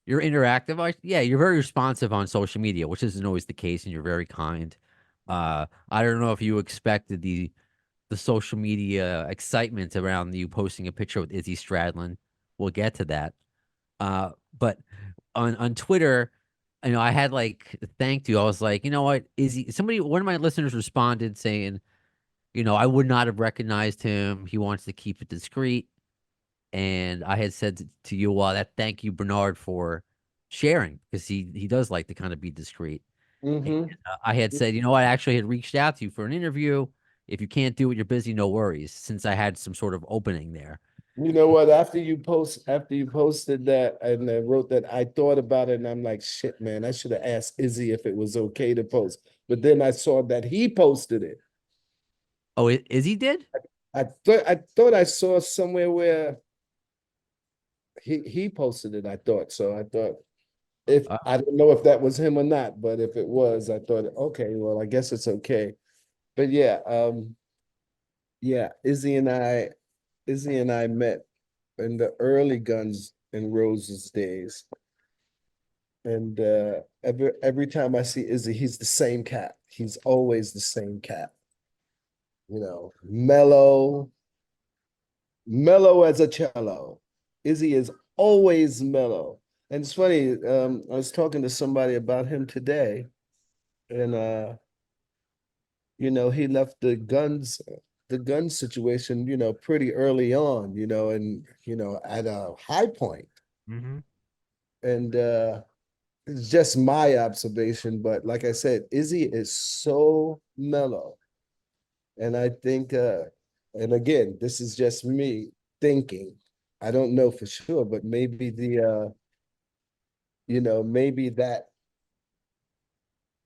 you're interactive. Yeah, you're very responsive on social media, which isn't always the case, and you're very kind. I don't know if you expected the social media excitement around you posting a picture with Izzy Stradlin. We'll get to that. But on Twitter, I had like thanked you. I was like, you know what, Izzy? One of my listeners responded saying, I would not have recognized him. He wants to keep it discreet. And I had said to you, well, that thank you, Bernard, for sharing because he does like to kind of be discreet. And Mm-hmm. I had said, I actually had reached out to you for an interview. If you can't do it, you're busy, no worries, since I had some sort of opening there. You know what? After you posted that and I wrote that, I thought about it and I'm like, shit, man, I should have asked Izzy if it was okay to post. But then I saw that he posted it. Oh, is he did? I thought I saw somewhere where he posted it. I thought so. I thought if Uh, I don't know if that was him or not, but if it was, I thought, okay, well, I guess it's okay. But yeah, Izzy and I met in the early Guns N' Roses days. And every time I see Izzy, he's the same cat. He's always the same cat. Mellow, mellow as a cello. Izzy is always mellow. And it's funny, I was talking to somebody about him today, and he left the gun situation, pretty early on, and at a high point. mhm. And it's just my observation, but like I said, Izzy is so mellow. And I think, and again, this is just me thinking. I don't know for sure, but maybe maybe that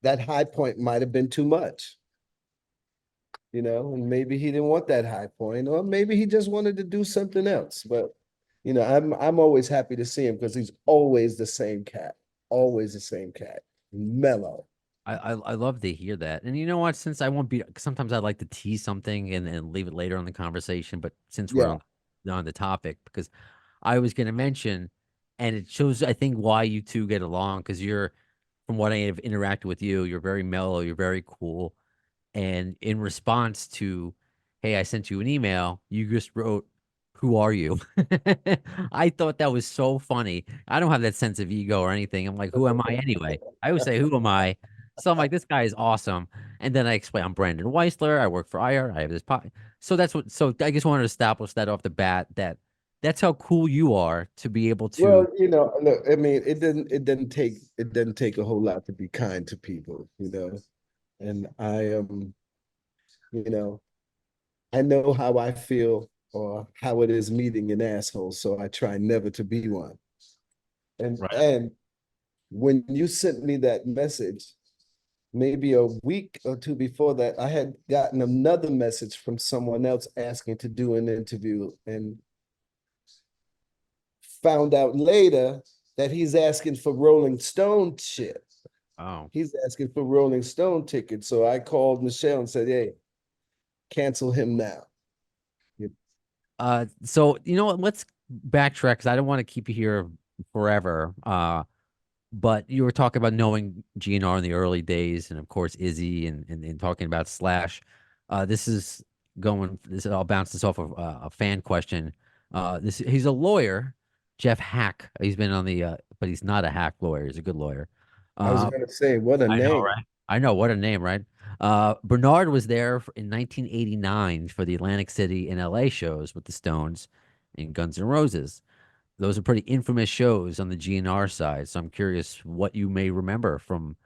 high point might have been too much, and maybe he didn't want that high point, or maybe he just wanted to do something else. But, I'm always happy to see him because he's always the same cat, mellow. I love to hear that. And you know what? Since I won't be, sometimes I like to tease something and leave it later on the conversation. But since we're Yeah. on the topic, because I was going to mention, and it shows, I think, why you two get along. Because from what I have interacted with you, you're very mellow, you're very cool. And in response to, hey, I sent you an email, you just wrote, who are you? I thought that was so funny. I don't have that sense of ego or anything. I'm like, who am I anyway? I always say, who am I? So I'm like, this guy is awesome. And then I explain, I'm Brandon Weissler. I work for IR. I have this pot. So I just wanted to establish that off the bat that that's how cool you are to be able to. Well, look, I mean, it didn't take a whole lot to be kind to people. And I am, you know, I know how I feel or how it is meeting an asshole, so I try never to be one. And Right. and when you sent me that message, maybe a week or two before that, I had gotten another message from someone else asking to do an interview and found out later that he's asking for Rolling Stone shit. Oh. He's asking for Rolling Stone tickets. So I called Michelle and said, hey, cancel him now. So you know what? Let's backtrack because I don't want to keep you here forever. But you were talking about knowing GNR in the early days, and of course Izzy, and talking about Slash. This is I'll bounce this off of a fan question. He's a lawyer, Jeff Hack. He's been on but he's not a hack lawyer. He's a good lawyer. I was Uh, going to say, what a I know, name. right? I know, what a name, right? Bernard was there in 1989 for the Atlantic City and LA shows with the Stones and Guns N' Roses. Those are pretty infamous shows on the GNR side. So I'm curious what you may remember from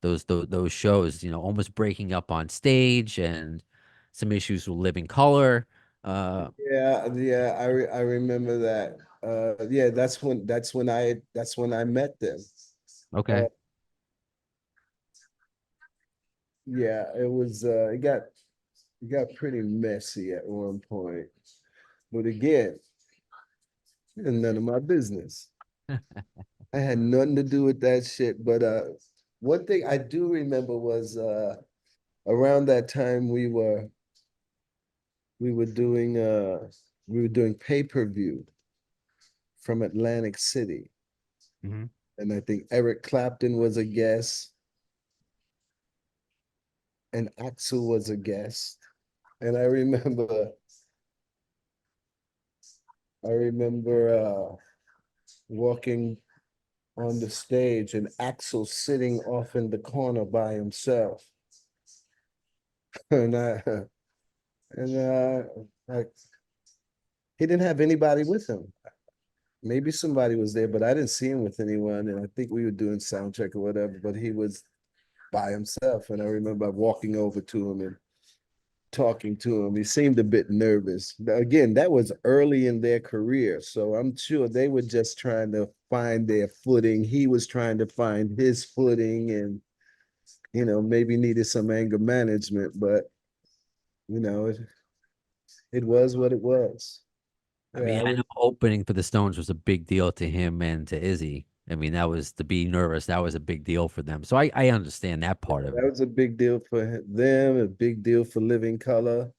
those shows, almost breaking up on stage and some issues with Living Color. Uh, Yeah, I remember that. Yeah, that's when I met them. Uh, okay. yeah, it got pretty messy at one point. But again, none of my business. I had nothing to do with that shit. But one thing I do remember was around that time we were doing we were doing pay-per-view from Atlantic City. Hmm. and I think Eric Clapton was a guest, and Axel was a guest. And I remember walking on the stage and Axel sitting off in the corner by himself. And like he didn't have anybody with him. Maybe somebody was there, but I didn't see him with anyone. And I think we were doing sound check or whatever, but he was by himself. And I remember walking over to him and talking to him. He seemed a bit nervous. Again, that was early in their career. So I'm sure they were just trying to find their footing. He was trying to find his footing and, maybe needed some anger management, but, it was what it was. I mean, Yeah, I know opening for the Stones was a big deal to him and to Izzy. I mean, that was to be nervous. That was a big deal for them. So I understand that part of that it. was a big deal for them, a big deal for Living Color.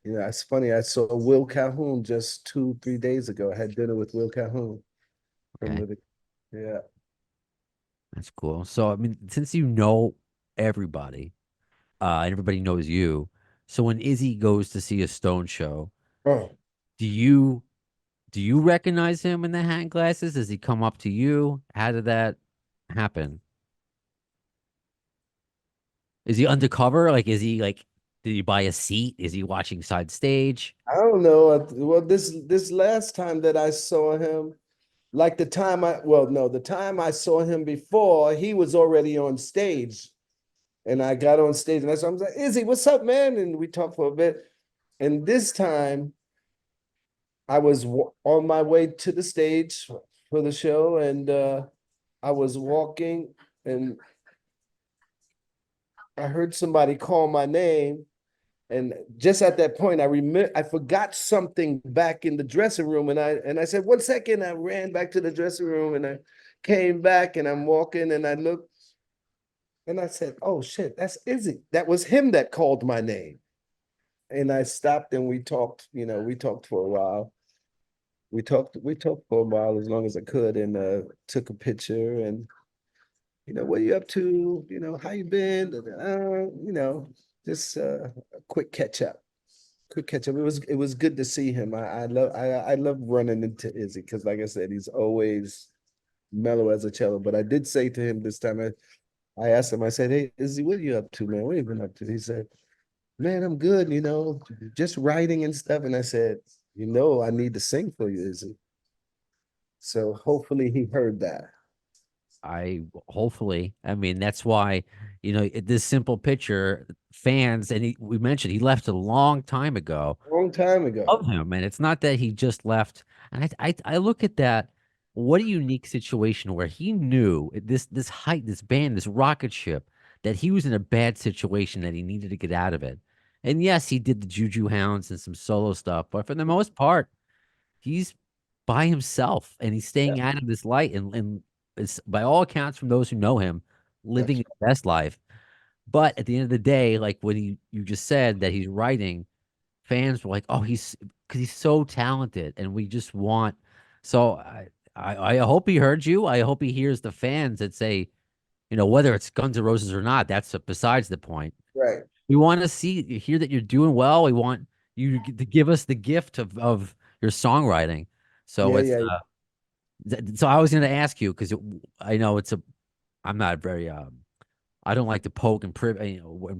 It's funny. I saw Will Calhoun just 2, 3 days ago. I had dinner with Will Calhoun from Okay, Living. Yeah. that's cool. So I mean, since you know everybody, and everybody knows you, so when Izzy goes to see a Stone show, Oh, do you do you recognize him in the hat and glasses? Does he come up to you? How did that happen? Is he undercover? Like, is he like, did he buy a seat? Is he watching side stage? I don't know. Well, this last time that I saw him, like the time I saw him before, he was already on stage, and I got on stage, and I was like, "Izzy, what's up, man?" And we talked for a bit. And this time, I was on my way to the stage for the show, and I was walking, and I heard somebody call my name. And just at that point, I forgot something back in the dressing room, and I said, "1 second." I ran back to the dressing room, and I came back, and I'm walking, and I looked, and I said, "Oh shit, that's Izzy." That was him that called my name. And I stopped, and we talked. We talked for a while. We talked for a while as long as I could, and took a picture. And what are you up to? How you been? Just a quick catch up. Quick catch up. It was good to see him. I love running into Izzy because, like I said, he's always mellow as a cello. But I did say to him this time, I asked him, I said, "Hey, Izzy, what are you up to, man? What have you been up to?" He said, "Man, I'm good, just writing and stuff." And I said, "I need to sing for you, Izzy." So hopefully he heard that. I hopefully, I mean, that's why, this simple picture, fans, and we mentioned he left a long time ago Long time of ago. him. And it's not that he just left. And I look at that. What a unique situation where he knew this band, this rocket ship, that he was in a bad situation that he needed to get out of it. And yes, he did the Juju Hounds and some solo stuff, but for the most part, he's by himself and he's Yeah, staying out of this light and it's by all accounts from those who know him, living that's his best life. But at the end of the day, like what you just said that he's writing, fans were like, "Oh, he's because he's so talented, and we just want." So I hope he heard you. I hope he hears the fans that say, whether it's Guns N' Roses or not, that's besides the point. right. We want to hear that you're doing well. We want you to give us the gift of your songwriting. So Yeah, it's yeah, so I was going to ask you because I know I'm not very I don't like to poke and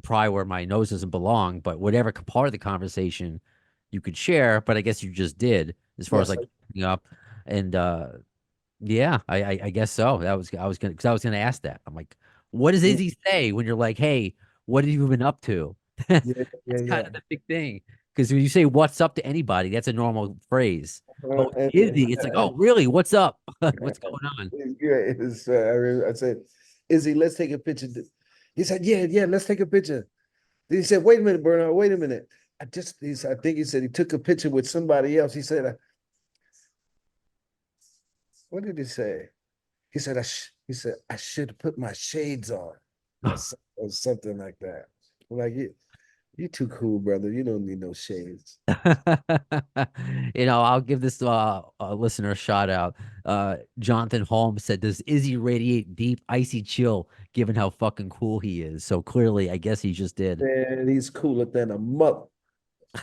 pry where my nose doesn't belong, but whatever part of the conversation you could share, but I guess you just did as far as yes. like picking up and yeah, I guess so. I was gonna ask that. I'm like, what does Yeah, Izzy say when you're like, hey, what have you been up to? That's yeah, yeah, kind yeah. of the big thing. Because when you say what's up to anybody, that's a normal phrase. But with And Izzy, it's like, oh, really? What's up? What's going on? yeah, I said, "Izzy, let's take a picture." He said, "Yeah, yeah, let's take a picture." Then he said, "Wait a minute, Bernard, wait a minute." I think he said he took a picture with somebody else. He said, "What did he say?" He said, I should put my shades on," or something like that. Like, You too cool, brother. You don't need no shades. I'll give this listener a shout out. Jonathan Holmes said, "Does Izzy radiate deep, icy chill, given how fucking cool he is?" So clearly, I guess he just did. Man, he's cooler than a mother.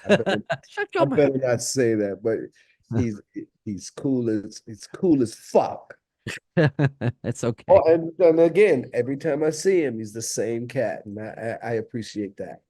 I better, Shut I your mouth. better not say that, but he's he's cool as fuck. It's okay. Oh, and again, every time I see him, he's the same cat, and I appreciate that.